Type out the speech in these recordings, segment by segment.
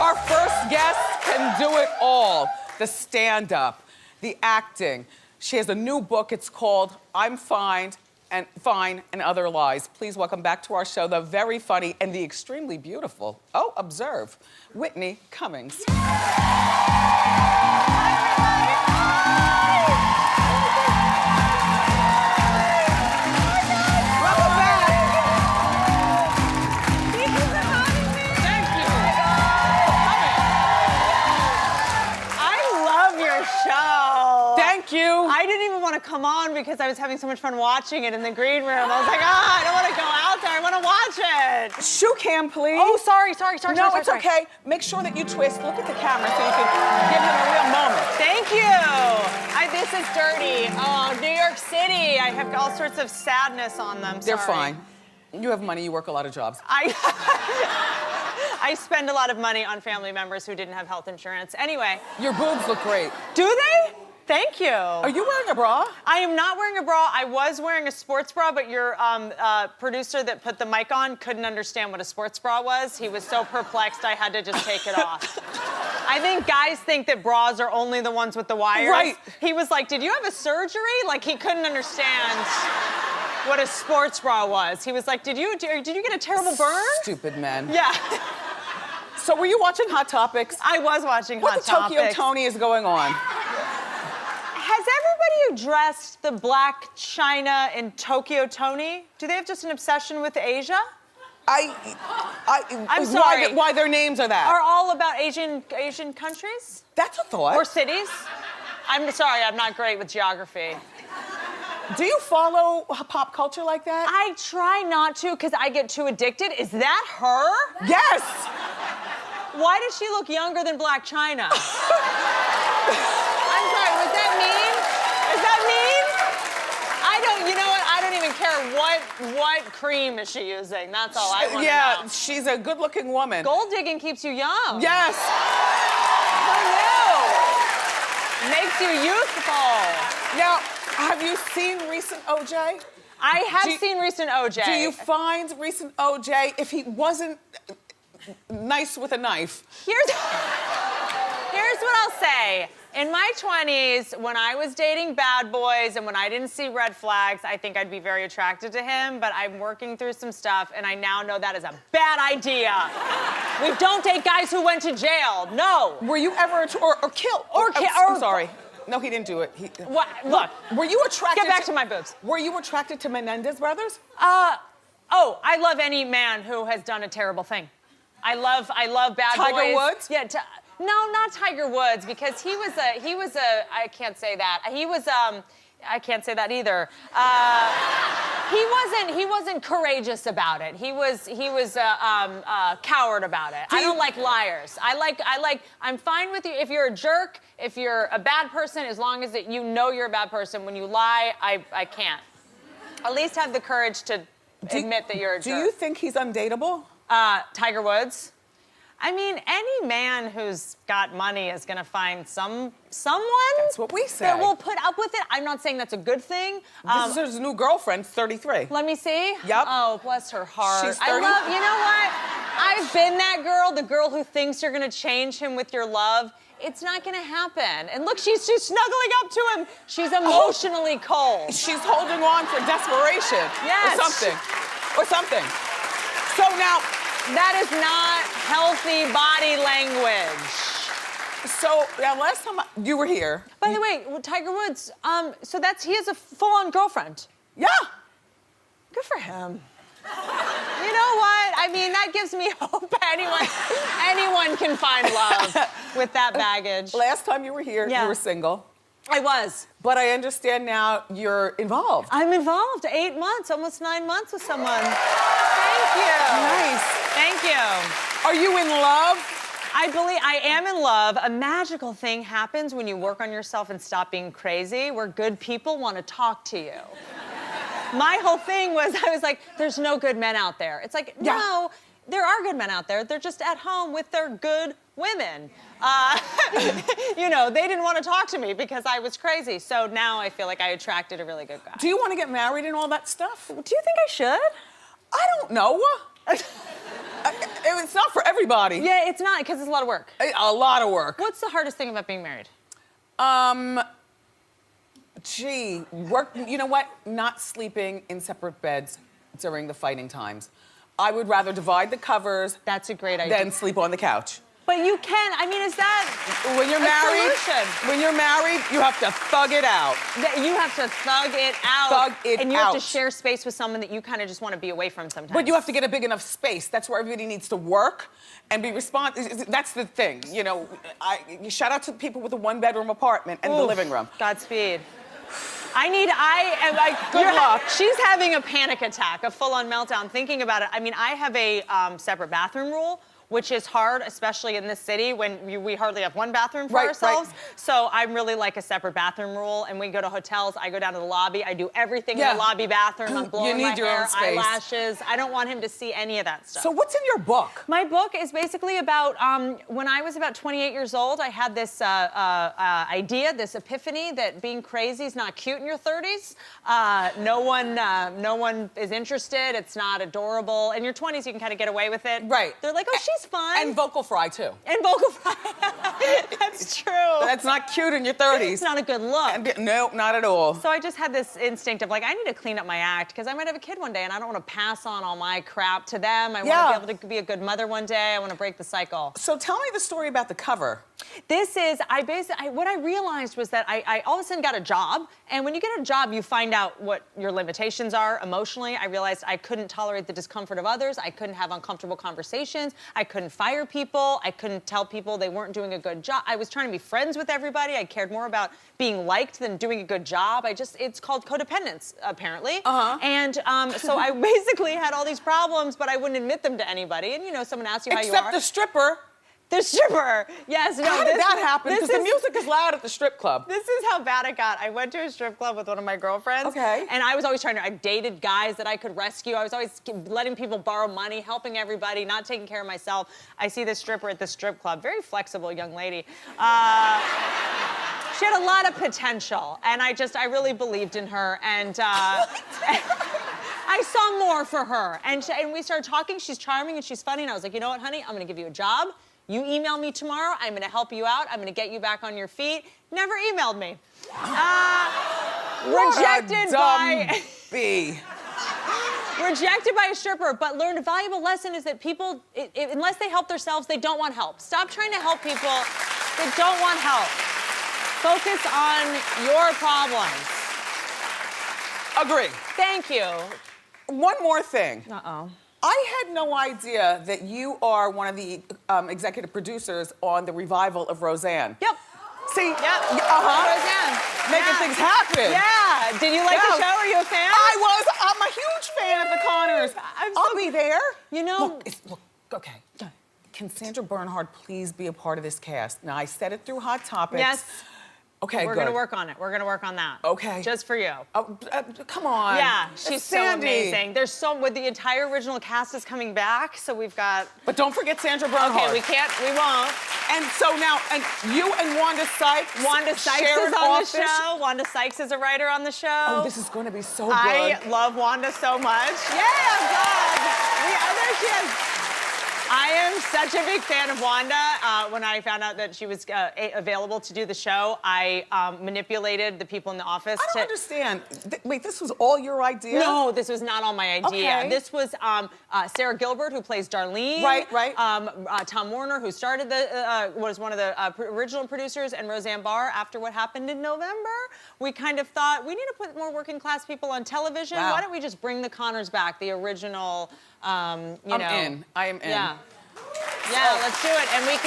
Our first guest can do it all. The stand-up, the acting. She has a new book. It's called I'm Fine and Other Lies. Please welcome back to our show the very funny and the extremely beautiful, observe, Whitney Cummings. I didn't even want to come on because I was having so much fun watching it in the green room. I was like, I don't want to go out there. I want to watch it. Shoe cam, please. Oh, sorry. No, it's okay. Make sure that you twist. Look at the camera so you can give him a real moment. Thank you. This is dirty. Oh, New York City. I have all sorts of sadness on them. They're fine. You have money. You work a lot of jobs. I spend a lot of money on family members who didn't have health insurance. Anyway. Your boobs look great. Do they? Thank you. Are you wearing a bra? I am not wearing a bra. I was wearing a sports bra, but your producer that put the mic on couldn't understand what a sports bra was. He was so perplexed, I had to just take it off. I think guys think that bras are only the ones with the wires. Right. He was like, did you have a surgery? Like, he couldn't understand what a sports bra was. He was like, did you get a terrible burn? Stupid men. Yeah. So were you watching Hot Topics? I was watching Hot Topics. What the Tokyo Tony is going on? Has everybody addressed the Black China and Tokyo Tony? Do they have just an obsession with Asia? I'm sorry. Why their names are that? Are all about Asian countries? That's a thought. Or cities? I'm sorry, I'm not great with geography. Do you follow pop culture like that? I try not to because I get too addicted. Is that her? Yes! Why does she look younger than Black China? I'm sorry, was that mean? Is that mean? You know what? I don't even care what cream is she using. That's all I want to know. Yeah, she's a good-looking woman. Gold digging keeps you young. Yes. Who knew? Makes you youthful. Now, have you seen recent OJ? I have seen recent OJ. Do you find recent OJ, if he wasn't nice with a knife? Here's what I'll say. In my 20s, when I was dating bad boys and when I didn't see red flags, I think I'd be very attracted to him, but I'm working through some stuff, and I now know that is a bad idea. We don't date guys who went to jail, no. Were you ever, or killed? I'm sorry. No, he didn't do it. What? Look. Were you attracted Get back to my boobs. Were you attracted to Menendez brothers? I love any man who has done a terrible thing. I love bad boys. Tiger Woods? Yeah, no, not Tiger Woods, because he was a, I can't say that. I can't say that either. He wasn't courageous about it. He was a coward about it. I don't like liars. I'm fine with you. If you're a jerk, if you're a bad person, as long as you know you're a bad person. When you lie, I can't. At least have the courage to admit that you're a jerk. Do you think he's undateable? Tiger Woods? I mean, any man who's got money is gonna find someone. That's what we say. That will put up with it. I'm not saying that's a good thing. This is his new girlfriend, 33. Let me see. Yep. Oh, bless her heart. She's 30. You know what? I've been that girl, the girl who thinks you're gonna change him with your love. It's not gonna happen. And look, she's snuggling up to him. She's emotionally cold. She's holding on for desperation. Yes. Or something. So now, that is not healthy body language. So now last time you were here. By the way, Tiger Woods, so he has a full-on girlfriend. Yeah. Good for him. You know what? I mean, that gives me hope. Anyone can find love with that baggage. Last time you were here, you were single. I was. But I understand now you're involved. I'm involved. 8 months, almost 9 months with someone. Thank you. Nice. Thank you. Are you in love? I believe I am in love. A magical thing happens when you work on yourself and stop being crazy, where good people want to talk to you. My whole thing was, I was like, there's no good men out there. It's like, no, there are good men out there. They're just at home with their good women. You know, they didn't want to talk to me because I was crazy. So now I feel like I attracted a really good guy. Do you want to get married and all that stuff? Do you think I should? I don't know. It's not for everybody. Yeah, it's not, because it's a lot of work. A lot of work. What's the hardest thing about being married? Work, you know what? Not sleeping in separate beds during the fighting times. I would rather divide the covers. That's a great idea. Than sleep on the couch. But you can, I mean, is that when you're married? When you're married, you have to thug it out. You have to thug it out. Thug it out. And you have to share space with someone that you kind of just want to be away from sometimes. But you have to get a big enough space. That's where everybody needs to work and be responsible. That's the thing, you know. Shout out to people with a one-bedroom apartment and the living room. Godspeed. Good luck. She's having a panic attack, a full-on meltdown thinking about it. I mean, I have a separate bathroom rule, which is hard, especially in this city when we hardly have one bathroom for ourselves. Right. So I'm really like a separate bathroom rule. And when we go to hotels, I go down to the lobby. I do everything in the lobby bathroom. I'm blowing my hair, eyelashes. I don't want him to see any of that stuff. So what's in your book? My book is basically about when I was about 28 years old, I had this idea, this epiphany that being crazy is not cute in your 30s. No one is interested. It's not adorable. In your 20s, you can kind of get away with it. Right. They're like, oh, she's fun. And vocal fry, too. And vocal fry. That's true. That's not cute in your 30s. It's not a good look. No, not at all. So I just had this instinct of like, I need to clean up my act because I might have a kid one day and I don't want to pass on all my crap to them. I want to be able to be a good mother one day. I want to break the cycle. So tell me the story about the cover. This is, what I realized was that I all of a sudden got a job. And when you get a job, you find out what your limitations are emotionally. I realized I couldn't tolerate the discomfort of others. I couldn't have uncomfortable conversations. I couldn't fire people. I couldn't tell people they weren't doing a good job. I was trying to be friends with everybody. I cared more about being liked than doing a good job. It's called codependence, apparently. And so I basically had all these problems, but I wouldn't admit them to anybody. And you know, someone asks you how you are. Except the stripper. The stripper, yes. No, how did that happen? Because the music is loud at the strip club. This is how bad it got. I went to a strip club with one of my girlfriends. Okay. And I was always I dated guys that I could rescue. I was always letting people borrow money, helping everybody, not taking care of myself. I see this stripper at the strip club, very flexible young lady. She had a lot of potential, and I really believed in her, and I saw more for her. And we started talking. She's charming and she's funny, and I was like, you know what, honey? I'm gonna give you a job. You email me tomorrow, I'm gonna help you out, I'm gonna get you back on your feet. Never emailed me. Rejected by a stripper, but learned a valuable lesson is that people, unless they help themselves, they don't want help. Stop trying to help people that don't want help. Focus on your problems. Agree. Thank you. One more thing. Uh-oh. I had no idea that you are one of the executive producers on the revival of Roseanne. Yep. See? Yep. Roseanne. Making things happen. Yeah. Did you like the show? Are you a fan? I was. I'm a huge fan of the Connors. I'll be there. You know. Look, okay. Can Sandra Bernhard please be a part of this cast? Now, I said it through Hot Topics. Yes. Okay, We're gonna work on it. We're gonna work on that. Okay. Just for you. Oh, come on. Yeah, she's so amazing. There's with the entire original cast is coming back, so we've got. But don't forget Sandra Bernhard. Okay, we won't. And so now, and you and Wanda Sykes. Wanda Sykes is on the show. Wanda Sykes is a writer on the show. Oh, this is gonna be so good. I love Wanda so much. Yeah, God. There she is. I am such a big fan of Wanda. When I found out that she was available to do the show, I manipulated the people in the office. I don't understand. Wait, this was all your idea? No, this was not all my idea. Okay. This was Sarah Gilbert, who plays Darlene. Right. Tom Warner, who started was one of the original producers, and Roseanne Barr. After what happened in November, we kind of thought we need to put more working class people on television. Wow. Why don't we just bring the Connors back, the original? I am in. Yeah, let's do it. And we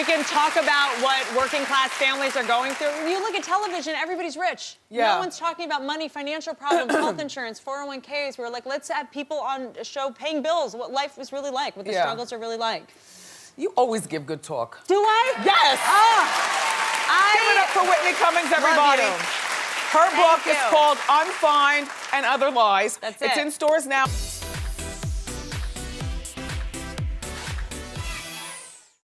can talk about what working class families are going through. When you look at television, everybody's rich. Yeah. No one's talking about money, financial problems, health insurance, 401ks. We're like, let's have people on a show paying bills, what life is really like, what the struggles are really like. You always give good talk. Do I? Yes! Give it up for Whitney Cummings, everybody. Her book is called I'm Fine and Other Lies. That's It's in stores now.